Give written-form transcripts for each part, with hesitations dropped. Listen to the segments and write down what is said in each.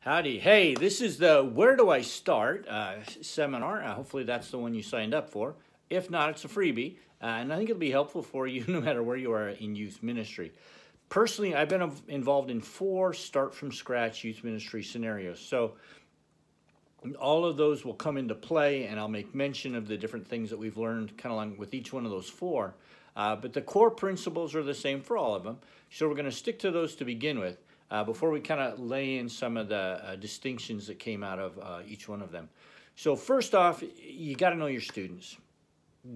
Howdy. Hey, this is the Where Do I Start seminar. Hopefully that's the one you signed up for. If not, it's a freebie. And I think it'll be helpful for you no matter where you are in youth ministry. Personally, I've been involved in 4 start-from-scratch youth ministry scenarios. So all of those will come into play, and I'll make mention of the different things that we've learned kind of along with each one of those 4. But the core principles are the same for all of them. So we're going to stick to those to begin with. Before we kind of lay in some of the distinctions that came out of each one of them. So first off, you got to know your students.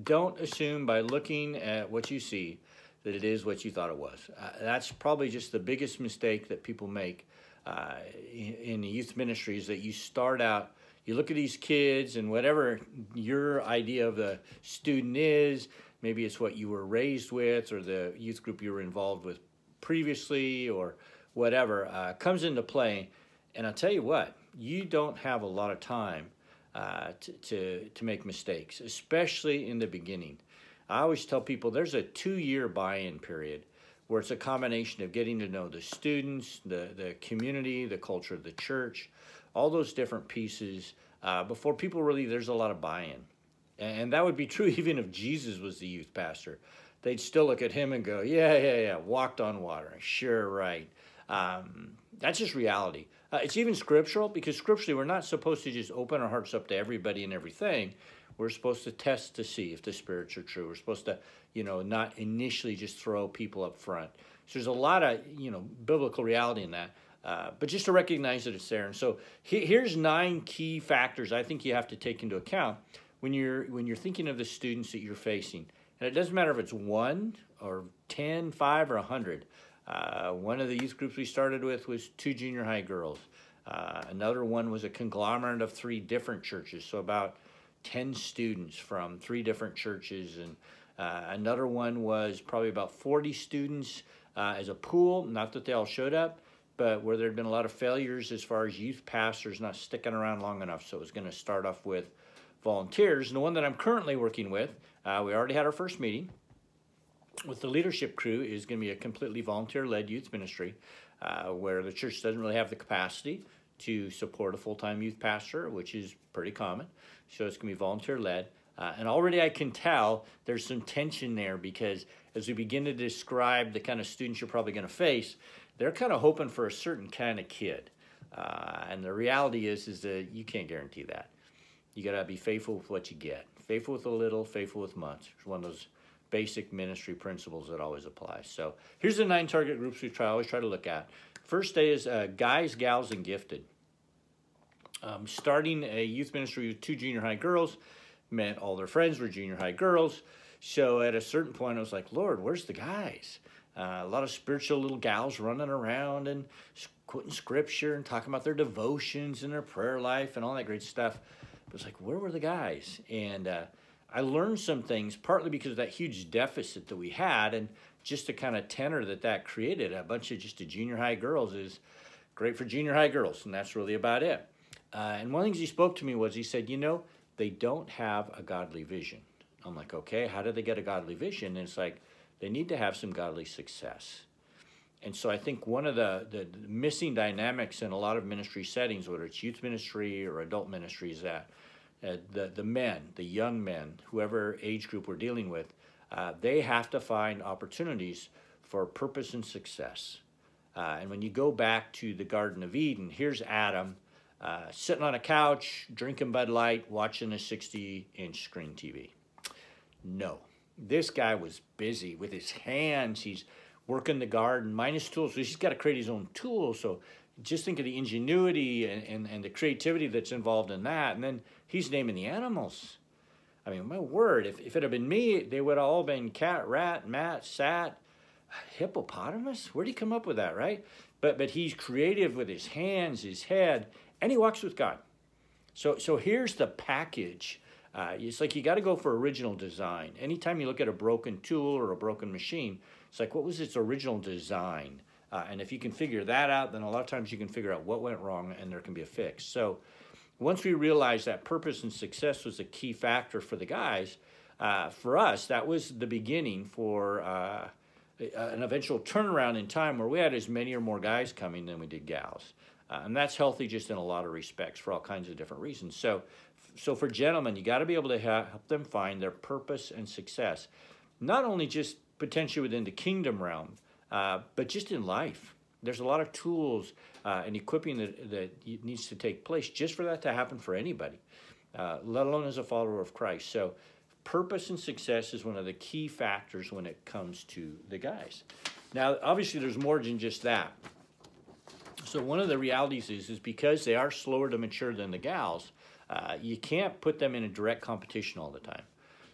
Don't assume by looking at what you see that it is what you thought it was. That's probably just the biggest mistake that people make in the youth ministry, is that you start out, you look at these kids and whatever your idea of the student is, maybe it's what you were raised with or the youth group you were involved with previously or whatever, comes into play. And I'll tell you what, you don't have a lot of time to make mistakes, especially in the beginning. I always tell people there's a 2-year buy-in period where it's a combination of getting to know the students, the community, the culture of the church, all those different pieces before people really, there's a lot of buy-in. And that would be true even if Jesus was the youth pastor. They'd still look at him and go, yeah, walked on water. Sure, right. That's just reality. It's even scriptural, because scripturally we're not supposed to just open our hearts up to everybody and everything. We're supposed to test to see if the spirits are true. We're supposed to, not initially just throw people up front. So there's a lot of, biblical reality in that. But just to recognize that it's there. And so here's 9 key factors I think you have to take into account when you're thinking of the students that you're facing. And it doesn't matter if it's 1 or 10, 5, or 100. One of the youth groups we started with was 2 junior high girls. Another one was a conglomerate of 3 different churches, so about 10 students from 3 different churches. And another one was probably about 40 students as a pool, not that they all showed up, but where there had been a lot of failures as far as youth pastors not sticking around long enough. So it was going to start off with volunteers. And the one that I'm currently working with, we already had our first meeting with the leadership crew, is going to be a completely volunteer-led youth ministry where the church doesn't really have the capacity to support a full-time youth pastor, which is pretty common. So it's going to be volunteer-led. And already I can tell there's some tension there, because as we begin to describe the kind of students you're probably going to face, they're kind of hoping for a certain kind of kid. And the reality is that you can't guarantee that. You got to be faithful with what you get. Faithful with a little, faithful with much. It's one of those basic ministry principles that always apply. So here's the 9 target groups we always try to look at. First day is guys, gals, and gifted. Starting a youth ministry with 2 junior high girls meant all their friends were junior high girls. So at a certain point, I was like, Lord, where's the guys? A lot of spiritual little gals running around and quoting scripture and talking about their devotions and their prayer life and all that great stuff. But it's like, where were the guys? And I learned some things, partly because of that huge deficit that we had, and just the kind of tenor that created. A bunch of just junior high girls is great for junior high girls, and that's really about it. And one of the things he spoke to me was, he said, they don't have a godly vision. I'm like, okay, how do they get a godly vision? And it's like, they need to have some godly success. And so I think one of the missing dynamics in a lot of ministry settings, whether it's youth ministry or adult ministry, is that the men, the young men, whoever age group we're dealing with, they have to find opportunities for purpose and success. And when you go back to the Garden of Eden, here's Adam sitting on a couch, drinking Bud Light, watching a 60-inch screen TV. No, this guy was busy with his hands. He's working the garden, minus tools. So he's got to create his own tools. So just think of the ingenuity and the creativity that's involved in that. And then he's naming the animals. I mean, my word, if it had been me, they would have all been cat, rat, mat, sat, hippopotamus. Where'd he come up with that, right? But he's creative with his hands, his head, and he walks with God. So here's the package. It's like you got to go for original design. Anytime you look at a broken tool or a broken machine, it's like, what was its original design? And if you can figure that out, then a lot of times you can figure out what went wrong and there can be a fix. So once we realized that purpose and success was a key factor for the guys, for us, that was the beginning for an eventual turnaround in time where we had as many or more guys coming than we did gals. And that's healthy just in a lot of respects for all kinds of different reasons. So for gentlemen, you got to be able to help them find their purpose and success, not only just potentially within the kingdom realm, but just in life. There's a lot of tools and equipping that needs to take place just for that to happen for anybody, let alone as a follower of Christ. So purpose and success is one of the key factors when it comes to the guys. Now, obviously, there's more than just that. So one of the realities is because they are slower to mature than the gals, you can't put them in a direct competition all the time.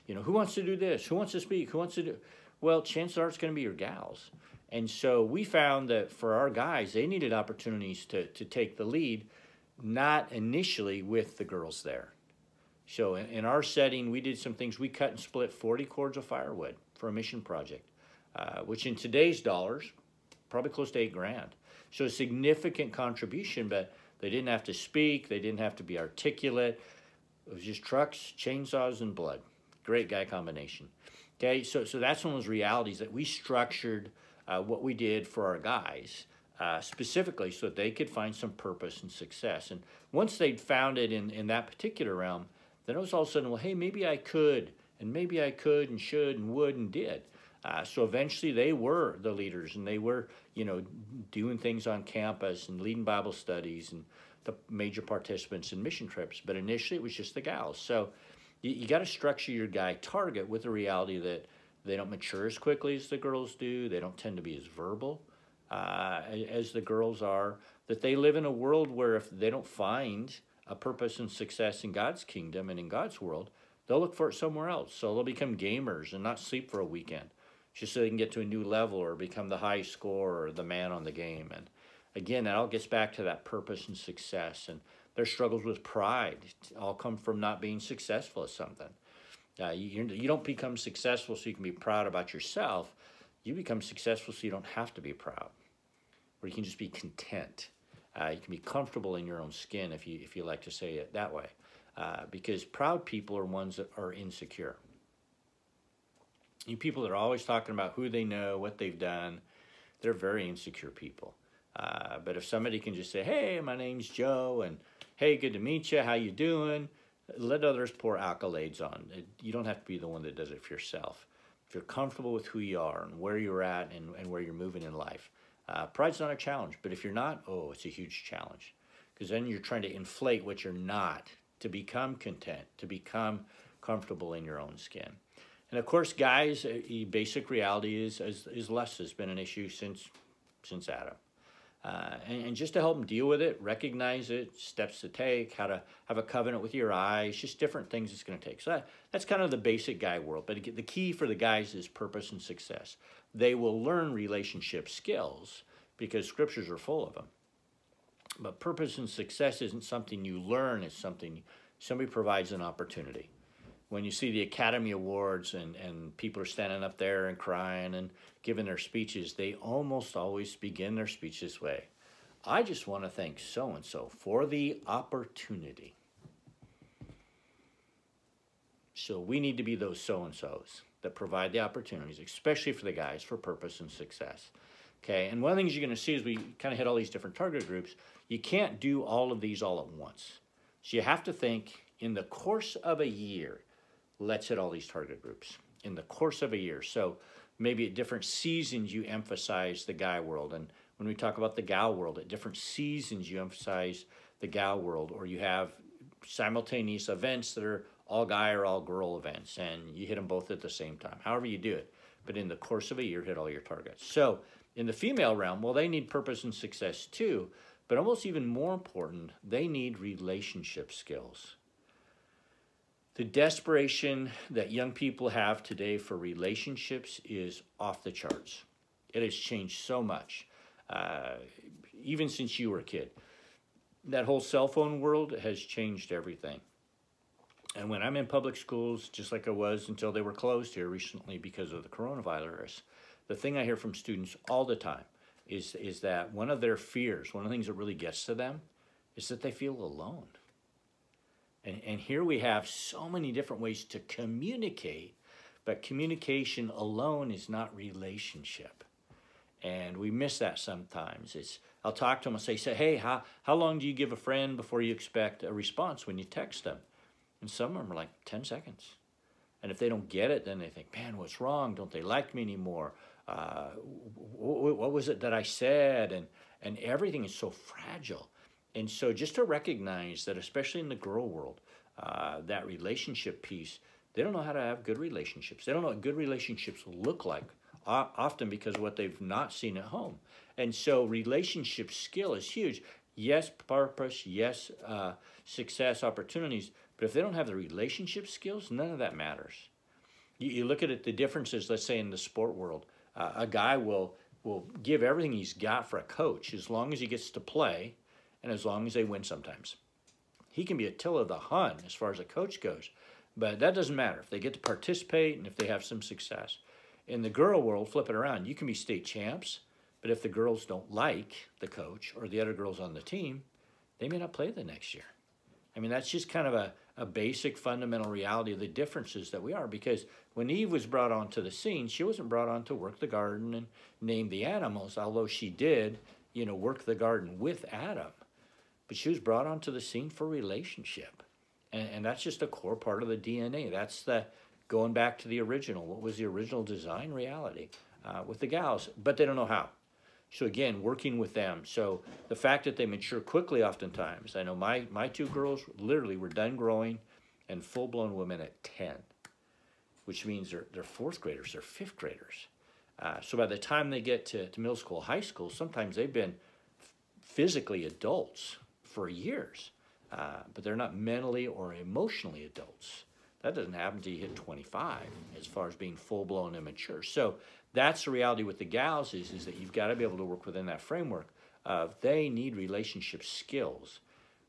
You know, who wants to do this? Who wants to speak? Who wants to do? Well, chances are it's going to be your gals. And so we found that for our guys, they needed opportunities to take the lead, not initially with the girls there. So in our setting, we did some things. We cut and split 40 cords of firewood for a mission project, which in today's dollars, probably close to $8,000. So a significant contribution, but they didn't have to speak. They didn't have to be articulate. It was just trucks, chainsaws, and blood. Great guy combination. Okay, so that's one of those realities that we structured what we did for our guys specifically so that they could find some purpose and success. And once they'd found it in that particular realm, then it was all of a sudden, well, hey, maybe I could, and maybe I could and should and would and did. So eventually they were the leaders, and they were, you know, doing things on campus and leading Bible studies and the major participants in mission trips. But initially it was just the gals. So you got to structure your guy target with the reality that they don't mature as quickly as the girls do. They don't tend to be as verbal as the girls are. That they live in a world where if they don't find a purpose and success in God's kingdom and in God's world, they'll look for it somewhere else. So they'll become gamers and not sleep for a weekend, just so they can get to a new level or become the high scorer or the man on the game. And again, that all gets back to that purpose and success. And their struggles with pride all come from not being successful at something. You don't become successful so you can be proud about yourself. You become successful so you don't have to be proud, or you can just be content. You can be comfortable in your own skin, if you like to say it that way, because proud people are ones that are insecure. You people that are always talking about who they know, what they've done, they're very insecure people. But if somebody can just say, hey, my name's Joe, and hey, good to meet you, how you doing? Let others pour accolades on. You don't have to be the one that does it for yourself. If you're comfortable with who you are and where you're at and where you're moving in life, pride's not a challenge. But if you're not, oh, it's a huge challenge. Because then you're trying to inflate what you're not to become content, to become comfortable in your own skin. And of course, guys, the basic reality is lust has been an issue since Adam. And just to help them deal with it, recognize it, steps to take, how to have a covenant with your eyes, just different things it's going to take. So that's kind of the basic guy world. But the key for the guys is purpose and success. They will learn relationship skills because scriptures are full of them. But purpose and success isn't something you learn. It's something somebody provides an opportunity. When you see the Academy Awards and people are standing up there and crying and giving their speeches, they almost always begin their speech this way. I just want to thank so-and-so for the opportunity. So we need to be those so-and-sos that provide the opportunities, especially for the guys, for purpose and success. Okay, and one of the things you're going to see as we kind of hit all these different target groups, you can't do all of these all at once. So you have to think in the course of a year, let's hit all these target groups in the course of a year. So maybe at different seasons you emphasize the guy world. And when we talk about the gal world, at different seasons you emphasize the gal world, or you have simultaneous events that are all guy or all girl events, and you hit them both at the same time. However you do it. But in the course of a year, hit all your targets. So in the female realm, well, they need purpose and success too, but almost even more important, they need relationship skills. The desperation that young people have today for relationships is off the charts. It has changed so much, even since you were a kid. That whole cell phone world has changed everything. And when I'm in public schools, just like I was until they were closed here recently because of the coronavirus, the thing I hear from students all the time is that one of their fears, one of the things that really gets to them, is that they feel alone. And here we have so many different ways to communicate, but communication alone is not relationship. And we miss that sometimes. I'll talk to them and say, hey, how long do you give a friend before you expect a response when you text them? And some of them are like 10 seconds. And if they don't get it, then they think, man, what's wrong? Don't they like me anymore? What was it that I said? And everything is so fragile. And so just to recognize that, especially in the girl world, that relationship piece, they don't know how to have good relationships. They don't know what good relationships look like, often because of what they've not seen at home. And so relationship skill is huge. Yes, purpose, yes, success, opportunities, but if they don't have the relationship skills, none of that matters. You look at it, the differences, let's say in the sport world, a guy will give everything he's got for a coach as long as he gets to play and as long as they win sometimes. He can be Attila the Hun as far as a coach goes, but that doesn't matter if they get to participate and if they have some success. In the girl world, flip it around, you can be state champs, but if the girls don't like the coach or the other girls on the team, they may not play the next year. I mean, that's just kind of a basic fundamental reality of the differences that we are, because when Eve was brought onto the scene, she wasn't brought on to work the garden and name the animals, although she did, work the garden with Adam. But she was brought onto the scene for relationship. And that's just a core part of the DNA. That's going back to the original. What was the original design reality with the gals? But they don't know how. So again, working with them. So the fact that they mature quickly oftentimes. I know my two girls literally were done growing and full-blown women at 10, which means they're fourth graders, they're fifth graders. So by the time they get to middle school, high school, sometimes they've been physically adults for years, but they're not mentally or emotionally adults. That doesn't happen until you hit 25 as far as being full-blown and mature. So that's the reality with the gals is that you've got to be able to work within that framework of they need relationship skills,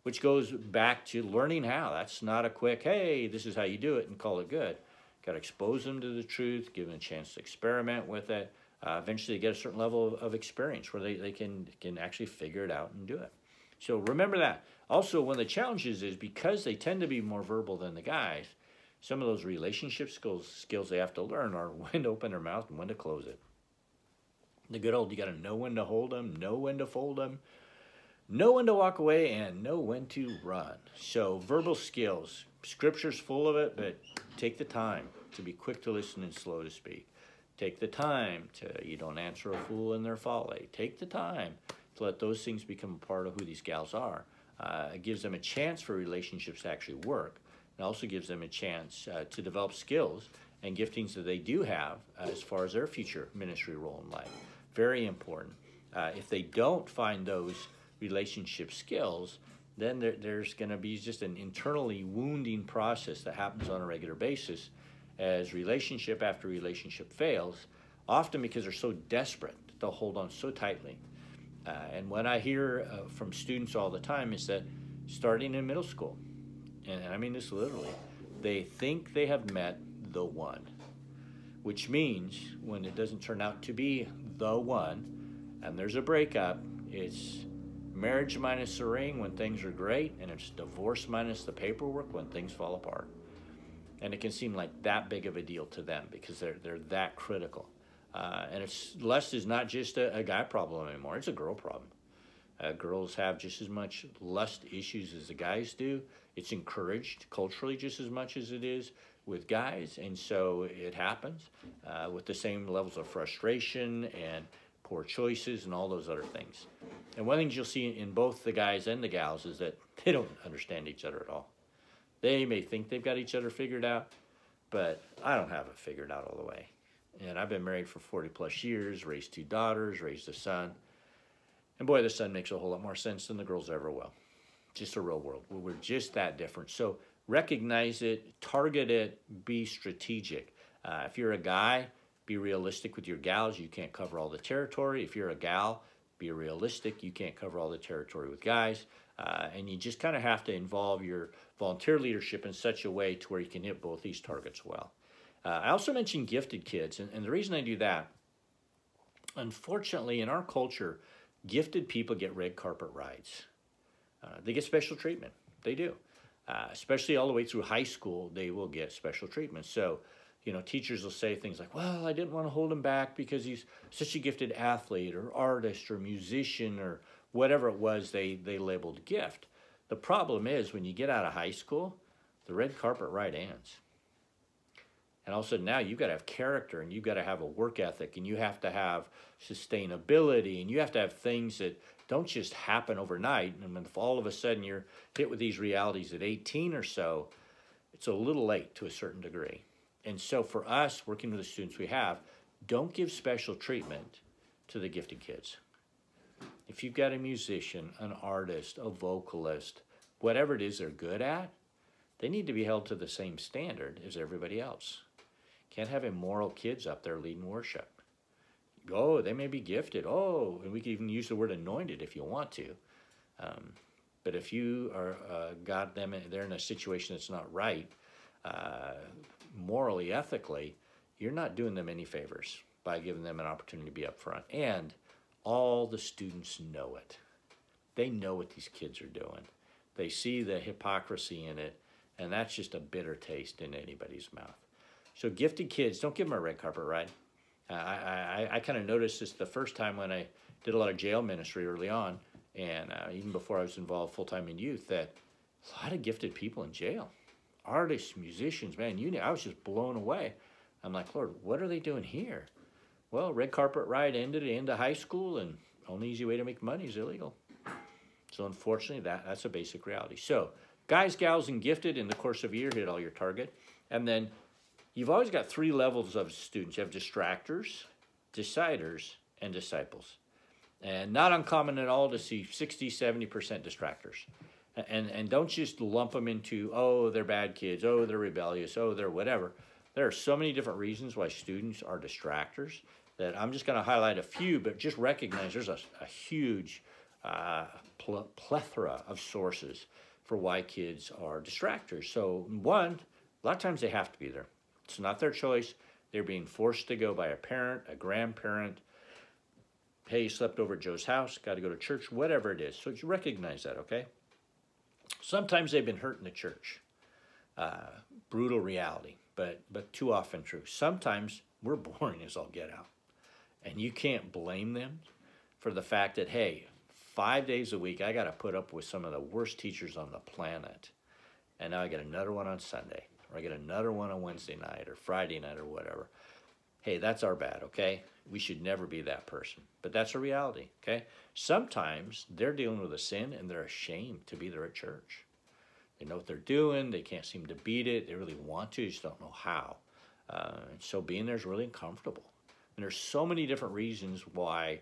which goes back to learning how. That's not a quick, hey, this is how you do it and call it good. Got to expose them to the truth, give them a chance to experiment with it. Eventually get a certain level of experience where they can actually figure it out and do it. So remember that. Also, one of the challenges is because they tend to be more verbal than the guys, some of those relationship skills they have to learn are when to open their mouth and when to close it. The good old, you got to know when to hold them, know when to fold them, know when to walk away, and know when to run. So verbal skills, Scripture's full of it, but take the time to be quick to listen and slow to speak. Take the time you don't answer a fool in their folly. Take the time to let those things become a part of who these gals are. It gives them a chance for relationships to actually work. It also gives them a chance to develop skills and giftings that they do have as far as their future ministry role in life. Very important. If they don't find those relationship skills, then there's going to be just an internally wounding process that happens on a regular basis as relationship after relationship fails, often because they're so desperate that they'll hold on so tightly. And what I hear from students all the time is that starting in middle school, and I mean this literally, they think they have met the one, which means when it doesn't turn out to be the one and there's a breakup, it's marriage minus the ring when things are great, and it's divorce minus the paperwork when things fall apart. And it can seem like that big of a deal to them because they're that critical. And lust is not just a guy problem anymore, it's a girl problem. Girls have just as much lust issues as the guys do. It's encouraged culturally just as much as it is with guys, and so it happens with the same levels of frustration and poor choices and all those other things. And one thing you'll see in both the guys and the gals is that they don't understand each other at all. They may think they've got each other figured out, but I don't have it figured out all the way. And I've been married for 40 plus years, raised 2 daughters, raised a son. And boy, the son makes a whole lot more sense than the girls ever will. Just a real world. We're just that different. So recognize it, target it, be strategic. If you're a guy, be realistic with your gals. You can't cover all the territory. If you're a gal, be realistic. You can't cover all the territory with guys. And you just kind of have to involve your volunteer leadership in such a way to where you can hit both these targets well. I also mentioned gifted kids, and the reason I do that, unfortunately, in our culture, gifted people get red carpet rides. They get special treatment. They do. Especially all the way through high school, they will get special treatment. So teachers will say things like, well, I didn't want to hold him back because he's such a gifted athlete or artist or musician or whatever it was they labeled gift. The problem is when you get out of high school, the red carpet ride ends. And all of a sudden now you've got to have character and you've got to have a work ethic and you have to have sustainability and you have to have things that don't just happen overnight. And when all of a sudden you're hit with these realities at 18 or so, it's a little late to a certain degree. And so for us, working with the students we have, don't give special treatment to the gifted kids. If you've got a musician, an artist, a vocalist, whatever it is they're good at, they need to be held to the same standard as everybody else. Can't have immoral kids up there leading worship. Oh, they may be gifted. Oh, and we can even use the word anointed if you want to. But if you are got them, they're in a situation that's not right, morally, ethically, you're not doing them any favors by giving them an opportunity to be up front. And all the students know it. They know what these kids are doing. They see the hypocrisy in it, and that's just a bitter taste in anybody's mouth. So gifted kids, don't give them a red carpet ride. I kind of noticed this the first time when I did a lot of jail ministry early on, and even before I was involved full-time in youth, that a lot of gifted people in jail. Artists, musicians, man, I was just blown away. I'm like, Lord, what are they doing here? Well, red carpet ride ended at the end of high school, and only easy way to make money is illegal. So unfortunately, that's a basic reality. So guys, gals, and gifted in the course of a year hit all your target. And then you've always got three levels of students. You have distractors, deciders, and disciples. And not uncommon at all to see 60, 70% distractors. And don't just lump them into, oh, they're bad kids, oh, they're rebellious, oh, they're whatever. There are so many different reasons why students are distractors that I'm just going to highlight a few, but just recognize there's a huge plethora of sources for why kids are distractors. So one, a lot of times they have to be there. It's not their choice. They're being forced to go by a parent, a grandparent. Hey, you slept over at Joe's house, got to go to church, whatever it is. So you recognize that, okay? Sometimes they've been hurt in the church. Brutal reality, but too often true. Sometimes we're boring as all get out. And you can't blame them for the fact that, hey, 5 days a week, I got to put up with some of the worst teachers on the planet. And now I get another one on Sunday, or I get another one on Wednesday night or Friday night or whatever. Hey, that's our bad, okay? We should never be that person. But that's a reality, okay? Sometimes they're dealing with a sin and they're ashamed to be there at church. They know what they're doing. They can't seem to beat it. They really want to, just don't know how. So being there is really uncomfortable. And there's so many different reasons why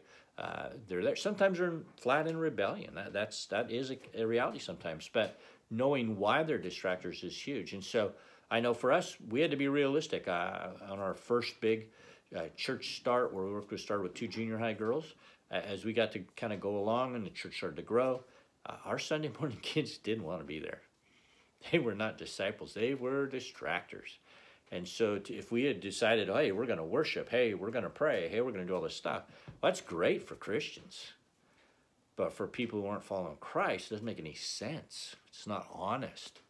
they're there. Sometimes they're flat in rebellion. That is a reality sometimes. But knowing why they're distractors is huge. And so I know for us, we had to be realistic. On our first big church start, where we started with 2 junior high girls, as we got to kind of go along and the church started to grow, our Sunday morning kids didn't want to be there. They were not disciples. They were distractors. And so if we had decided, hey, we're going to worship, hey, we're going to pray, hey, we're going to do all this stuff, well, that's great for Christians. But for people who aren't following Christ, it doesn't make any sense. It's not honest.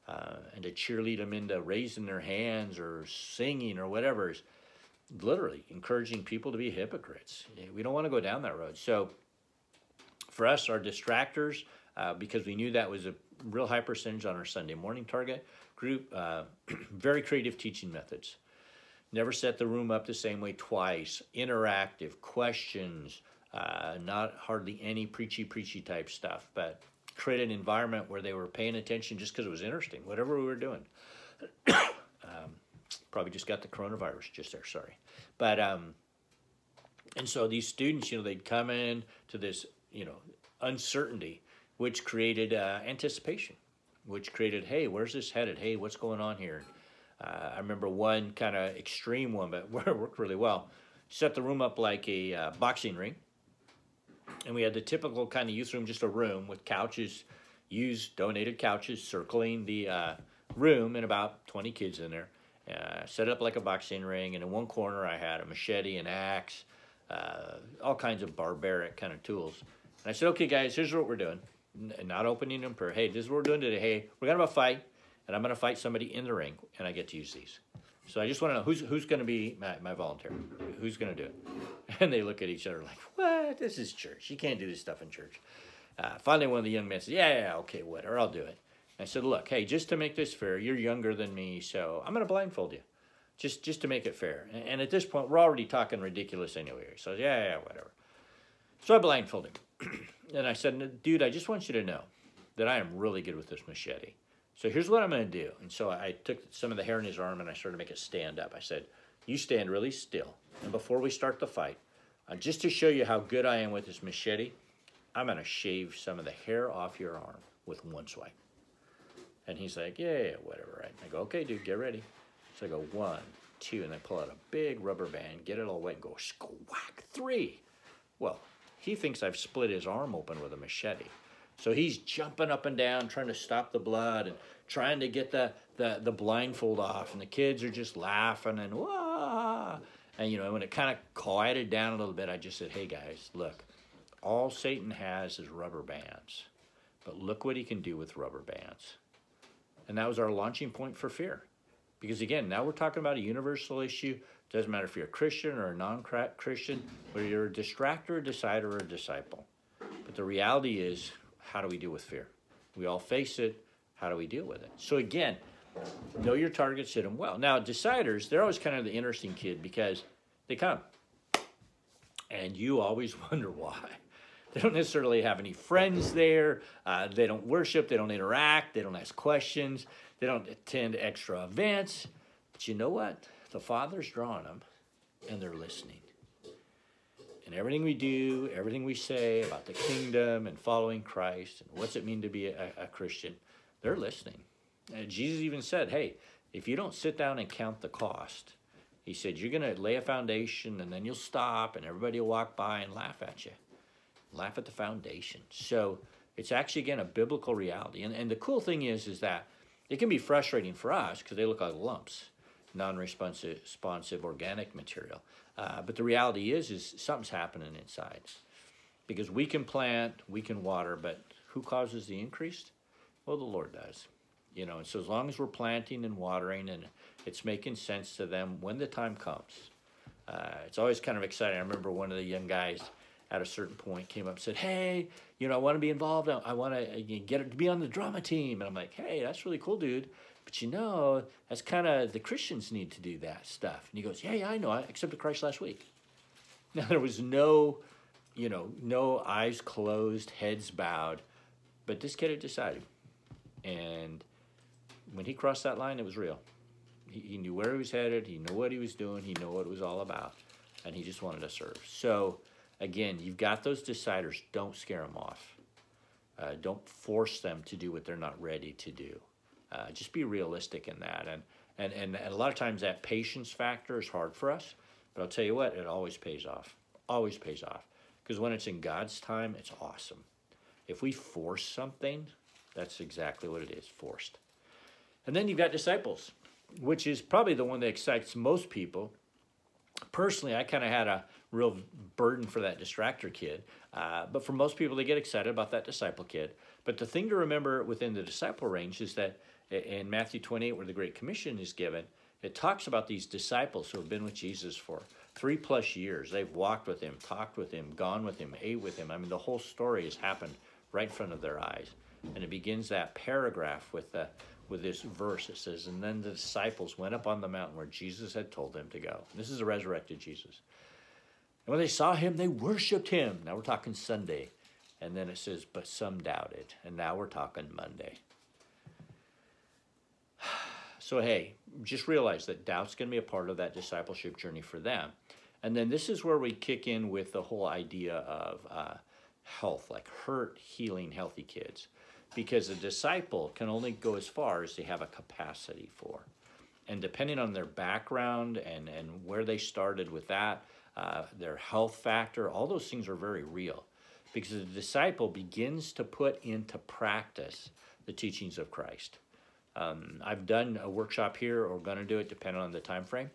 And to cheerlead them into raising their hands or singing or whatever is literally encouraging people to be hypocrites. We don't want to go down that road. So for us, our distractors, because we knew that was a real high percentage on our Sunday morning target group, very creative teaching methods. Never set the room up the same way twice. Interactive questions, not hardly any preachy type stuff, but create an environment where they were paying attention just because it was interesting, whatever we were doing. Probably just got the coronavirus just there, sorry. But, and so these students, they'd come in to this, uncertainty, which created anticipation, which created, hey, where's this headed? Hey, what's going on here? I remember one kind of extreme one, but it worked really well. Set the room up like a boxing ring. And we had the typical kind of youth room, just a room with couches, used donated couches circling the room, and about 20 kids in there. Set it up like a boxing ring, and in one corner I had a machete, an axe, all kinds of barbaric kind of tools. And I said, okay, guys, here's what we're doing. Not opening them per, hey, this is what we're doing today. Hey, we're going to have a fight, and I'm going to fight somebody in the ring, and I get to use these. So I just want to know who's going to be my volunteer. Who's going to do it? And they look at each other like, what? This is church. You can't do this stuff in church. Finally, one of the young men said, yeah, okay, whatever, I'll do it. And I said, look, hey, just to make this fair, you're younger than me, so I'm going to blindfold you. Just to make it fair. And at this point, we're already talking ridiculous anyway. So yeah, whatever. So I blindfolded him. And I said, dude, I just want you to know that I am really good with this machete. So here's what I'm going to do. And so I took some of the hair in his arm and I started to make it stand up. I said, you stand really still. And before we start the fight, just to show you how good I am with this machete, I'm going to shave some of the hair off your arm with one swipe. And he's like, yeah, whatever. Right? I go, okay, dude, get ready. So I go 1, 2, and I pull out a big rubber band, get it all wet, and go squack 3. Well, he thinks I've split his arm open with a machete. So he's jumping up and down, trying to stop the blood and trying to get the blindfold off. And the kids are just laughing and wah. And, you know, when it kind of quieted down a little bit, I just said, hey, guys, look, all Satan has is rubber bands. But look what he can do with rubber bands. And that was our launching point for fear. Because, again, now we're talking about a universal issue. Doesn't matter if you're a Christian or a non-Christian, whether you're a distractor, a decider, or a disciple. But the reality is, how do we deal with fear? We all face it. How do we deal with it? So, again, know your targets, hit them well. Now, deciders, they're always kind of the interesting kid because they come. And you always wonder why. They don't necessarily have any friends there. They don't worship. They don't interact. They don't ask questions. They don't attend extra events. But you know what? The Father's drawing them, and they're listening. And everything we do, everything we say about the kingdom and following Christ and what's it mean to be a Christian, they're listening. And Jesus even said, hey, if you don't sit down and count the cost, he said, you're going to lay a foundation, and then you'll stop, and everybody will walk by and laugh at you. Laugh at the foundation. So it's actually, again, a biblical reality. And the cool thing is that it can be frustrating for us because they look like lumps, non-responsive organic material. But the reality is something's happening inside. Because we can plant, we can water, but who causes the increase? Well, the Lord does. You know, and so as long as we're planting and watering and it's making sense to them when the time comes, it's always kind of exciting. I remember one of the young guys at a certain point came up and said, hey, you know, I want to be involved. I want to get to be on the drama team. And I'm like, hey, that's really cool, dude. But you know, that's kind of, the Christians need to do that stuff. And he goes, yeah, I know. I accepted Christ last week. Now, there was no eyes closed, heads bowed. But this kid had decided. And when he crossed that line, it was real. He knew where he was headed. He knew what he was doing. He knew what it was all about. And he just wanted to serve. So, again, you've got those deciders. Don't scare them off. Don't force them to do what they're not ready to do. Just be realistic in that. And a lot of times that patience factor is hard for us. But I'll tell you what, it always pays off. Always pays off. Because when it's in God's time, it's awesome. If we force something, that's exactly what it is, forced. And then you've got disciples, which is probably the one that excites most people. Personally, I kind of had a real burden for that distractor kid. But for most people, they get excited about that disciple kid. But the thing to remember within the disciple range is that in Matthew 28, where the Great Commission is given, it talks about these disciples who have been with Jesus for 3+ years. They've walked with him, talked with him, gone with him, ate with him. I mean, the whole story has happened right in front of their eyes. And it begins that paragraph with this verse. It says, and then the disciples went up on the mountain where Jesus had told them to go. And this is a resurrected Jesus. And when they saw him, they worshiped him. Now we're talking Sunday. And then it says, but some doubted. And now we're talking Monday. So, hey, just realize that doubt's going to be a part of that discipleship journey for them. And then this is where we kick in with the whole idea of health, like hurt, healing, healthy kids. Because a disciple can only go as far as they have a capacity for. And depending on their background and where they started with that, their health factor, all those things are very real. Because the disciple begins to put into practice the teachings of Christ. I've done a workshop here, or going to do it depending on the time frame.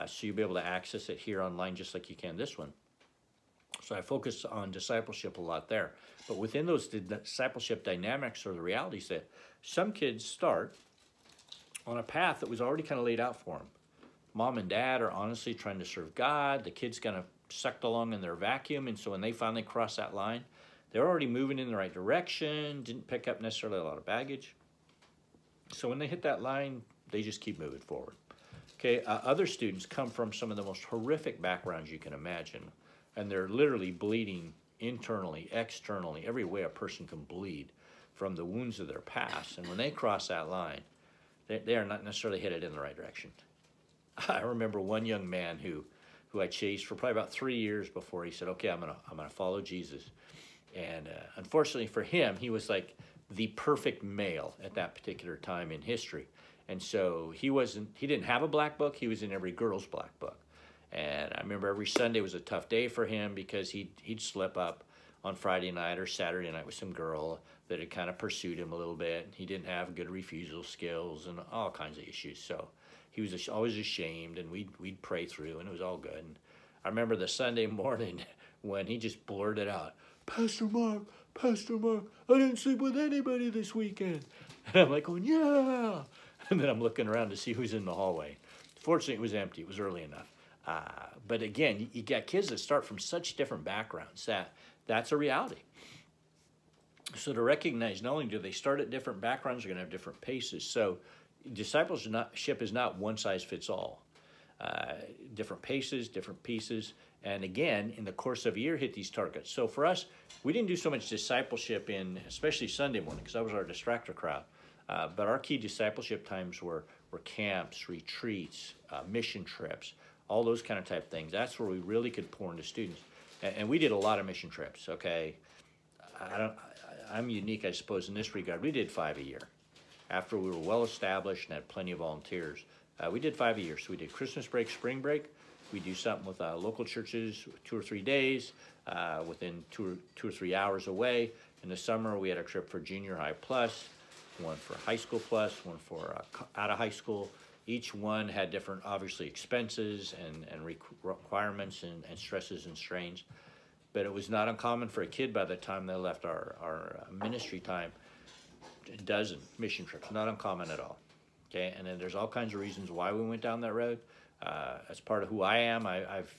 So you'll be able to access it here online just like you can this one. So I focus on discipleship a lot there. But within those discipleship dynamics are the realities that some kids start on a path that was already kind of laid out for them. mom and dad are honestly trying to serve God. The kid's kind of sucked along in their vacuum, and so when they finally cross that line, they're already moving in the right direction, didn't pick up necessarily a lot of baggage. So when they hit that line, they just keep moving forward. Okay, other students come from some of the most horrific backgrounds you can imagine, and they're literally bleeding internally, externally, every way a person can bleed from the wounds of their past. And when they cross that line, they are not necessarily headed in the right direction. I remember one young man who I chased for probably about 3 years before he said, okay, I'm gonna follow Jesus. And unfortunately for him, he was like the perfect male at that particular time in history. And so he didn't have a black book. He was in every girl's black book. And I remember every Sunday was a tough day for him because he'd slip up on Friday night or Saturday night with some girl that had kind of pursued him a little bit. He didn't have good refusal skills and all kinds of issues. So he was always ashamed, and we'd pray through, and it was all good. And I remember the Sunday morning when he just blurted out, Pastor Mark, I didn't sleep with anybody this weekend. And I'm like going, yeah. And then I'm looking around to see who's in the hallway. Fortunately, it was empty. It was early enough. But again, you got kids that start from such different backgrounds that's a reality. So to recognize not only do they start at different backgrounds, they're going to have different paces. So discipleship is not one size fits all. Different paces, different pieces. And again, in the course of a year, hit these targets. So for us, we didn't do so much discipleship especially Sunday morning, because that was our distractor crowd. But our key discipleship times were camps, retreats, mission trips, all those kind of type things. That's where we really could pour into students. And we did a lot of mission trips, okay? I'm unique, I suppose, in this regard. We did 5 a year. After we were well established and had plenty of volunteers, we did 5 a year. So we did Christmas break, spring break. We do something with local churches 2 or 3 days, within two or 3 hours away. In the summer, we had a trip for junior high plus, one for high school plus, one for out of high school. Each one had different, obviously, expenses and requirements and stresses and strains. But it was not uncommon for a kid by the time they left our ministry time, a dozen mission trips, not uncommon at all. Okay, and then there's all kinds of reasons why we went down that road. As part of who I am, I've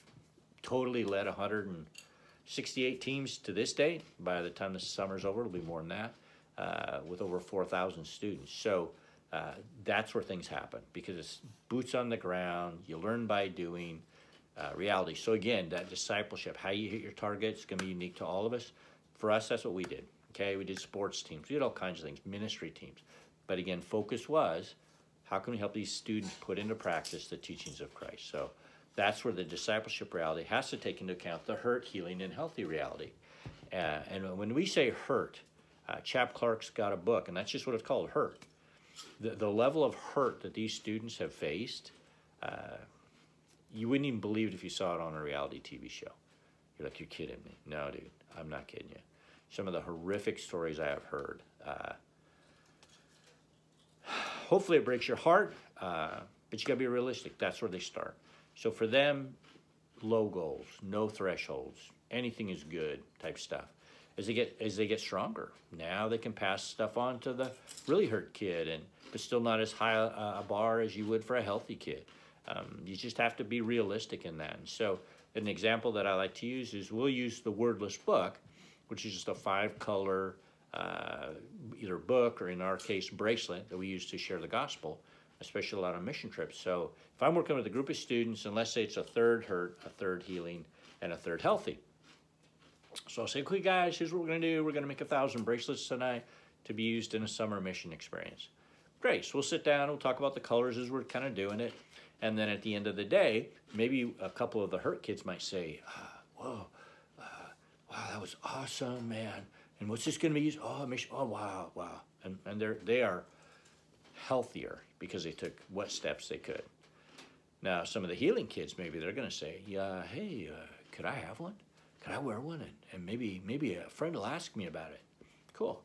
totally led 168 teams to this day. By the time the summer's over, it'll be more than that, with over 4,000 students. So that's where things happen, because it's boots on the ground. You learn by doing, reality. So again, that discipleship, how you hit your targets, is going to be unique to all of us. For us, that's what we did. Okay, we did sports teams. We did all kinds of things, ministry teams. But again, focus was, how can we help these students put into practice the teachings of Christ? So that's where the discipleship reality has to take into account the hurt, healing, and healthy reality. And when we say hurt, Chap Clark's got a book, and that's just what it's called, hurt. The level of hurt that these students have faced, you wouldn't even believe it if you saw it on a reality TV show. You're like, you're kidding me. No, dude, I'm not kidding you. Some of the horrific stories I have heard. Hopefully it breaks your heart, but you got to be realistic. That's where they start. So for them, low goals, no thresholds, anything is good type stuff. As they get stronger, now they can pass stuff on to the really hurt kid, but still not as high a bar as you would for a healthy kid. You just have to be realistic in that. And so an example that I like to use is we'll use the wordless book, which is just a 5-color either book or, in our case, bracelet that we use to share the gospel, especially a lot of mission trips. So if I'm working with a group of students, and let's say it's a third hurt, a third healing, and a third healthy. So I'll say, okay, guys, here's what we're going to do. We're going to make 1,000 bracelets tonight to be used in a summer mission experience. Great. So we'll sit down. We'll talk about the colors as we're kind of doing it. And then at the end of the day, maybe a couple of the hurt kids might say, whoa, wow, that was awesome, man. And what's this going to be used? Oh, wow. And they are healthier because they took what steps they could. Now, some of the healing kids, maybe they're going to say, hey, could I have one? Could I wear one? And maybe a friend will ask me about it. Cool.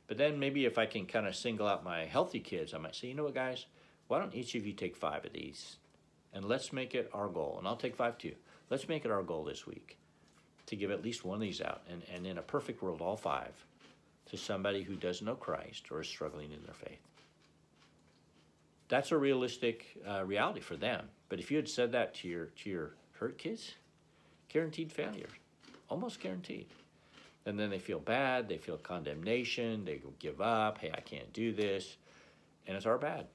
But then maybe if I can kind of single out my healthy kids, I might say, you know what, guys? Why don't each of you take 5 of these? And let's make it our goal. And I'll take 5 too. Let's make it our goal this week to give at least one of these out. And in a perfect world, all 5 to somebody who doesn't know Christ or is struggling in their faith. That's a realistic reality for them. But if you had said that to your hurt kids, guaranteed failure, almost guaranteed. And then they feel bad, they feel condemnation, they give up, hey, I can't do this, and it's our bad,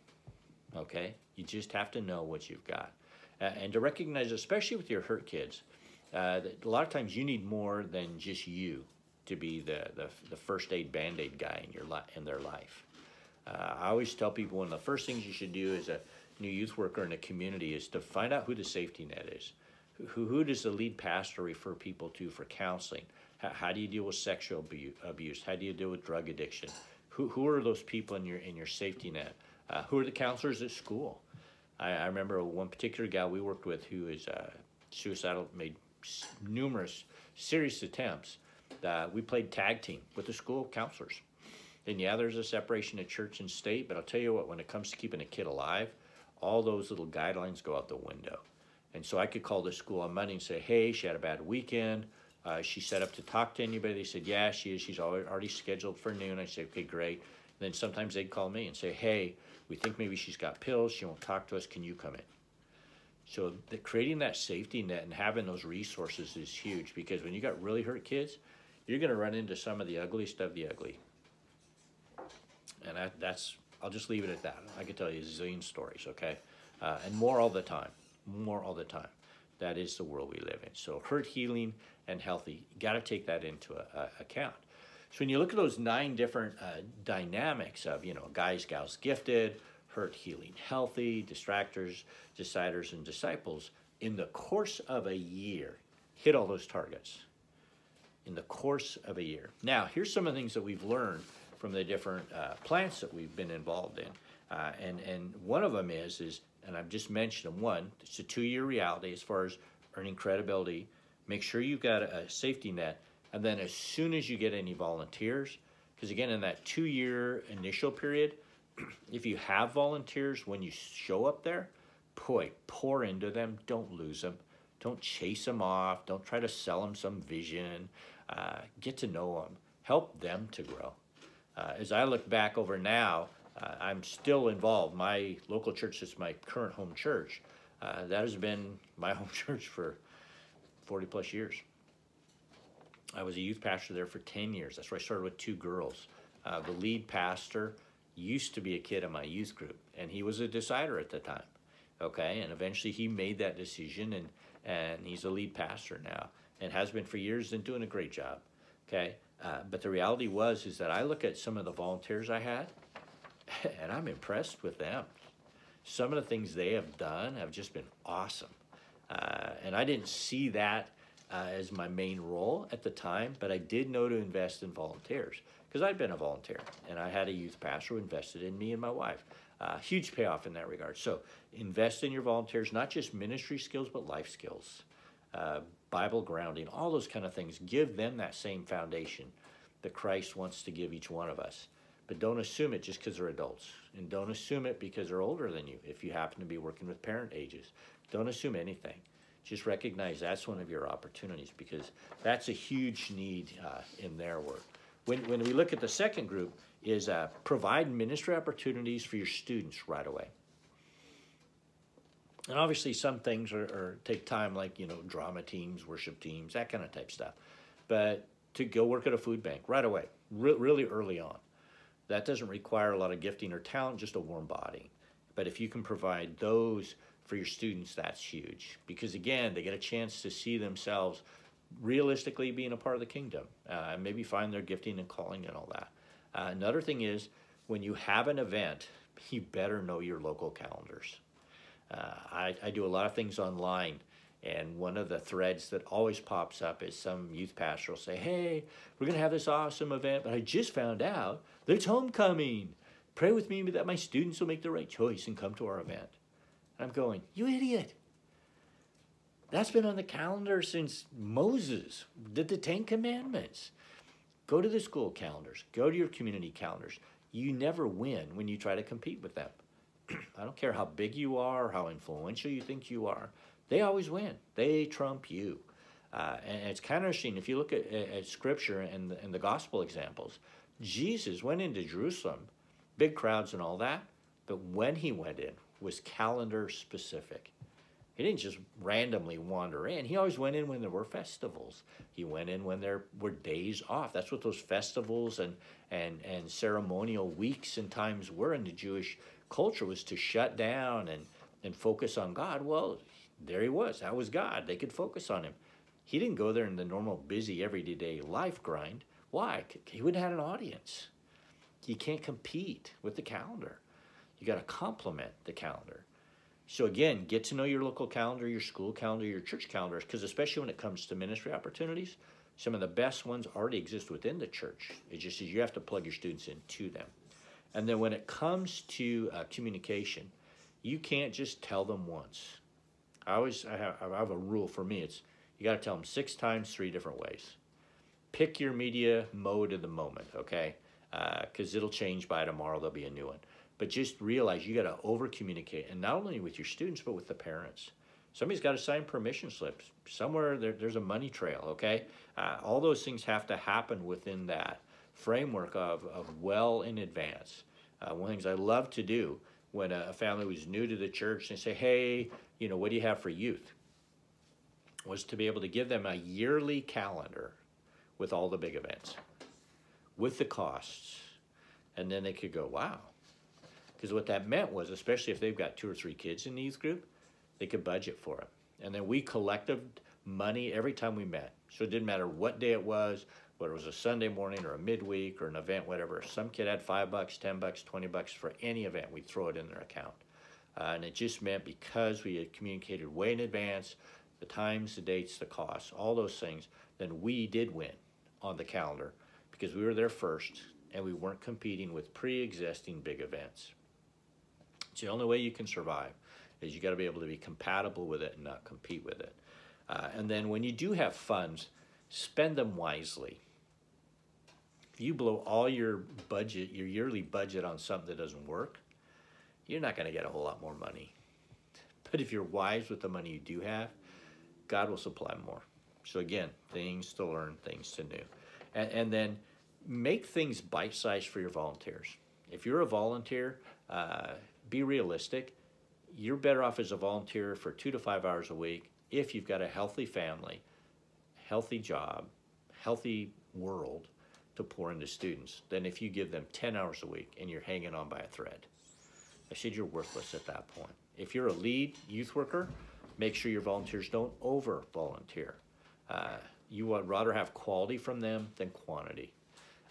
okay? You just have to know what you've got. And to recognize, especially with your hurt kids, that a lot of times you need more than just you to be the first aid Band-Aid guy in their life. I always tell people one of the first things you should do as a new youth worker in a community is to find out who the safety net is. Who does the lead pastor refer people to for counseling? How do you deal with sexual abuse? How do you deal with drug addiction? Who are those people in your safety net? Who are the counselors at school? I remember one particular gal we worked with who is suicidal, made numerous serious attempts. We played tag team with the school counselors. And yeah, there's a separation of church and state, but I'll tell you what, when it comes to keeping a kid alive, all those little guidelines go out the window. And so I could call the school on Monday and say, hey, she had a bad weekend. She set up to talk to anybody. They said, yeah, she is. She's already scheduled for noon. I say, okay, great. And then sometimes they'd call me and say, hey, we think maybe she's got pills. She won't talk to us. Can you come in? So creating that safety net and having those resources is huge, because when you got really hurt kids, you're going to run into some of the ugliest of the ugly. And that's, I'll just leave it at that. I could tell you a zillion stories, okay? And more all the time. More all the time. That is the world we live in. So hurt, healing, and healthy, you got to take that into account. So when you look at those 9 different dynamics of, guys, gals, gifted, hurt, healing, healthy, distractors, deciders, and disciples, in the course of a year, hit all those targets. In the course of a year. Now, here's some of the things that we've learned from the different plants that we've been involved in. And one of them is, and I've just mentioned them, one, it's a 2-year reality as far as earning credibility. Make sure you've got a safety net. And then as soon as you get any volunteers, because again, in that 2-year initial period, if you have volunteers, when you show up there, boy, pour into them. Don't lose them. Don't chase them off. Don't try to sell them some vision. Get to know them. Help them to grow. As I look back over now, I'm still involved. My local church is my current home church. That has been my home church for 40 plus years. I was a youth pastor there for 10 years. That's where I started with 2 girls. The lead pastor used to be a kid in my youth group, and he was a decider at the time. Okay, and eventually he made that decision, and he's a lead pastor now, and has been for years and doing a great job. Okay, but the reality is that I look at some of the volunteers I had, and I'm impressed with them. Some of the things they have done have just been awesome. And I didn't see that as my main role at the time, but I did know to invest in volunteers, because I'd been a volunteer, and I had a youth pastor who invested in me and my wife. Huge payoff in that regard. So invest in your volunteers, not just ministry skills, but life skills, Bible grounding, all those kind of things. Give them that same foundation that Christ wants to give each one of us. But don't assume it just because they're adults. And don't assume it because they're older than you, if you happen to be working with parent ages. Don't assume anything. Just recognize that's one of your opportunities, because that's a huge need in their work. When we look at the second group, is provide ministry opportunities for your students right away. And obviously some things take time, like, drama teams, worship teams, that kind of type stuff. But to go work at a food bank right away, really early on. That doesn't require a lot of gifting or talent, just a warm body. But if you can provide those for your students, that's huge. Because again, they get a chance to see themselves realistically being a part of the kingdom, and maybe find their gifting and calling and all that. Another thing is, when you have an event, you better know your local calendars. I do a lot of things online, and one of the threads that always pops up is some youth pastor will say, hey, we're going to have this awesome event, but I just found out that it's homecoming. Pray with me that my students will make the right choice and come to our event. And I'm going, you idiot. That's been on the calendar since Moses did the 10 Commandments. Go to the school calendars. Go to your community calendars. You never win when you try to compete with them. I don't care how big you are, how influential you think you are. They always win. They trump you. And it's kind of interesting. If you look at Scripture and the gospel examples, Jesus went into Jerusalem, big crowds and all that, but when he went in was calendar specific. He didn't just randomly wander in. He always went in when there were festivals. He went in when there were days off. That's what those festivals and ceremonial weeks and times were in the Jewish culture, was to shut down and focus on God. Well, there he was. That was God. They could focus on him. He didn't go there in the normal, busy, everyday life grind. Why? He wouldn't have had an audience. You can't compete with the calendar. You got to complement the calendar. So again, get to know your local calendar, your school calendar, your church calendars, because especially when it comes to ministry opportunities, some of the best ones already exist within the church. It just is you have to plug your students into them. And then when it comes to communication, you can't just tell them once. I have a rule for me. It's you got to tell them 6 times, 3 different ways. Pick your media mode of the moment, okay? Because it'll change by tomorrow. There'll be a new one. But just realize you got to over-communicate, and not only with your students, but with the parents. Somebody's got to sign permission slips. Somewhere there's a money trail, okay? All those things have to happen within that framework of well in advance. One of the things I love to do when a family was new to the church, and say, hey, what do you have for youth? Was to be able to give them a yearly calendar with all the big events, with the costs. And then they could go, wow. Because what that meant was, especially if they've got 2 or 3 kids in the youth group, they could budget for it. And then we collected money every time we met. So it didn't matter what day it was, whether it was a Sunday morning or a midweek or an event, whatever. Some kid had $5, $10, $20 for any event. We'd throw it in their account. And it just meant because we had communicated way in advance, the times, the dates, the costs, all those things, then we did win on the calendar because we were there first and we weren't competing with pre-existing big events. It's the only way you can survive, is you got to be able to be compatible with it and not compete with it. And then when you do have funds, spend them wisely. If you blow all your budget, your yearly budget, on something that doesn't work, you're not going to get a whole lot more money. But if you're wise with the money you do have, God will supply more. So again, things to learn, things to know. And then make things bite-sized for your volunteers. If you're a volunteer, be realistic. You're better off as a volunteer for 2 to 5 hours a week if you've got a healthy family, healthy job, healthy world to pour into students than if you give them 10 hours a week and you're hanging on by a thread. I said you're worthless at that point. If you're a lead youth worker, make sure your volunteers don't over-volunteer. You would rather have quality from them than quantity.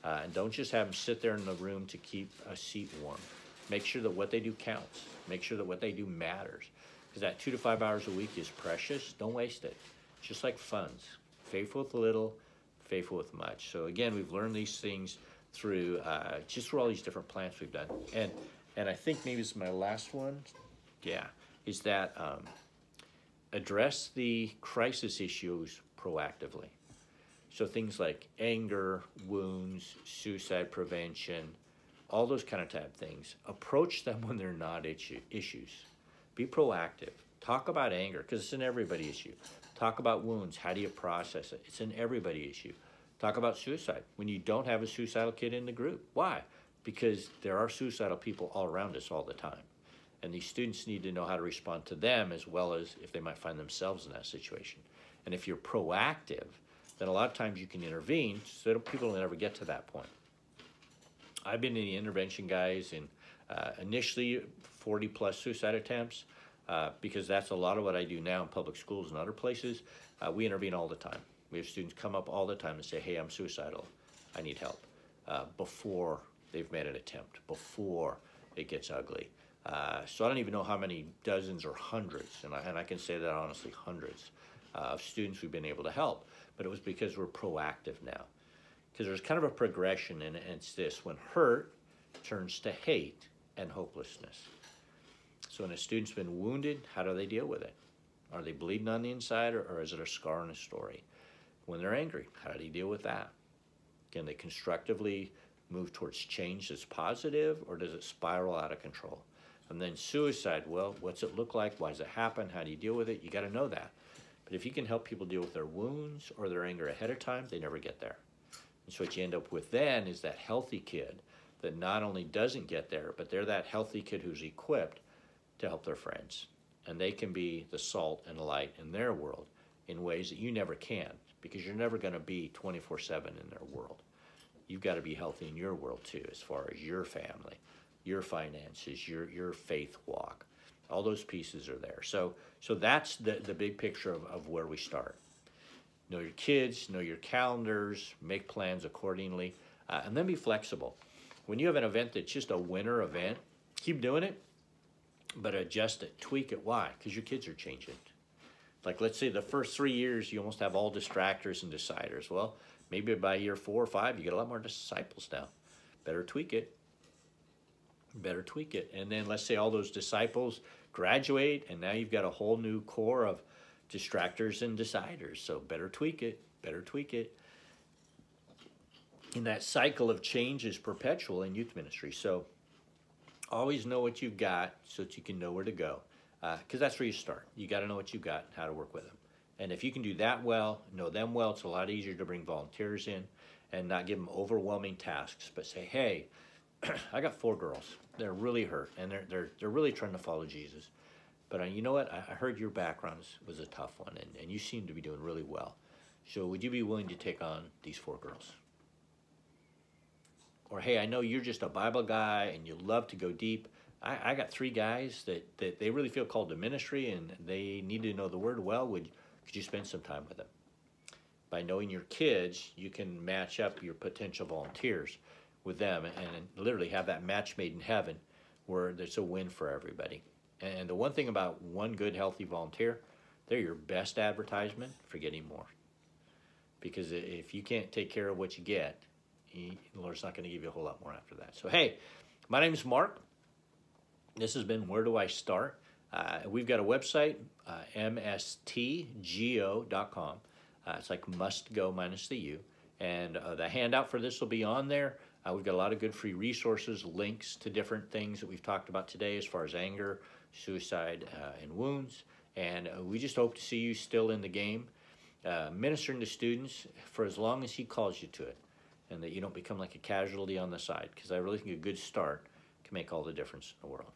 And don't just have them sit there in the room to keep a seat warm. Make sure that what they do counts. Make sure that what they do matters. Because that 2 to 5 hours a week is precious. Don't waste it. It's just like funds. Faithful with little, faithful with much. So again, we've learned these things through just through all these different plans we've done. And I think maybe this is my last one. Yeah, is that address the crisis issues proactively. So things like anger, wounds, suicide prevention, all those kind of type things. Approach them when they're not issues. Be proactive. Talk about anger, because it's an everybody issue. Talk about wounds. How do you process it? It's an everybody issue. Talk about suicide when you don't have a suicidal kid in the group. Why? Because there are suicidal people all around us all the time. And these students need to know how to respond to them as well as if they might find themselves in that situation. And if you're proactive, then a lot of times you can intervene so that people will never get to that point. I've been in the intervention, guys, in initially 40-plus suicide attempts because that's a lot of what I do now in public schools and other places. We intervene all the time. We have students come up all the time and say, hey, I'm suicidal. I need help, before they've made an attempt, before it gets ugly. So I don't even know how many dozens or hundreds, and I can say that honestly, hundreds of students we've been able to help. But it was because we're proactive now. Because there's kind of a progression, and it's this: when hurt turns to hate and hopelessness. So when a student's been wounded, how do they deal with it? Are they bleeding on the inside, or is it a scar and a story? When they're angry, how do they deal with that? Can they constructively move towards change that's positive, or does it spiral out of control? And then suicide, well, what's it look like? Why does it happen? How do you deal with it? You got to know that. But if you can help people deal with their wounds or their anger ahead of time, they never get there. And so what you end up with then is that healthy kid that not only doesn't get there, but they're that healthy kid who's equipped to help their friends and they can be the salt and light in their world in ways that you never can, because you're never going to be 24/7 in their world. You've got to be healthy in your world too, as far as your family, your finances, your faith walk. All those pieces are there. So that's the big picture of where we start. Know your kids, know your calendars, make plans accordingly, and then be flexible. When you have an event that's just a winter event, keep doing it, but adjust it, tweak it. Why? Because your kids are changing. Like, let's say the first 3 years, you almost have all distractors and deciders. Well, maybe by year 4 or 5, you get a lot more disciples now. Better tweak it. Better tweak it. And then let's say all those disciples graduate, and now you've got a whole new core of distractors and deciders. So better tweak it. Better tweak it. And that cycle of change is perpetual in youth ministry. So always know what you've got so that you can know where to go. Because that's where you start. You got to know what you've got and how to work with them. And if you can do that well, know them well, it's a lot easier to bring volunteers in and not give them overwhelming tasks, but say, hey, I got 4 girls. They're really hurt, and they're really trying to follow Jesus. But you know what? I heard your background was a tough one, and you seem to be doing really well. So would you be willing to take on these 4 girls? Or, hey, I know you're just a Bible guy and you love to go deep. I got 3 guys that they really feel called to ministry, and they need to know the Word well. Could you spend some time with them? By knowing your kids, you can match up your potential volunteers with them and literally have that match made in heaven where there's a win for everybody. And the one thing about one good, healthy volunteer, they're your best advertisement for getting more. Because if you can't take care of what you get, the Lord's not going to give you a whole lot more after that. So, hey, my name is Mark. This has been Where Do I Start? We've got a website, mstgo.com. It's like must go minus the U. And the handout for this will be on there. We've got a lot of good free resources, links to different things that we've talked about today as far as anger, suicide, and wounds. And we just hope to see you still in the game, ministering to students for as long as He calls you to it, and that you don't become like a casualty on the side, because I really think a good start can make all the difference in the world.